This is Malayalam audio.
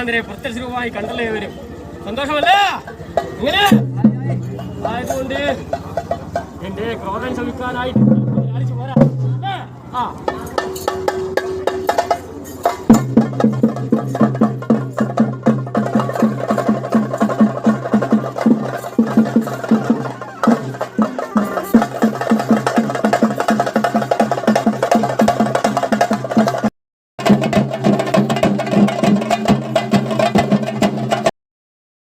മുഖാന്തരെ പ്രത്യക്ഷരൂപമായി കണ്ടല്ലേ വരും. സന്തോഷമല്ല ഇങ്ങനെ ആയതുകൊണ്ട് എന്റെ ക്രോധം ശമിക്കാനായി പോരാ.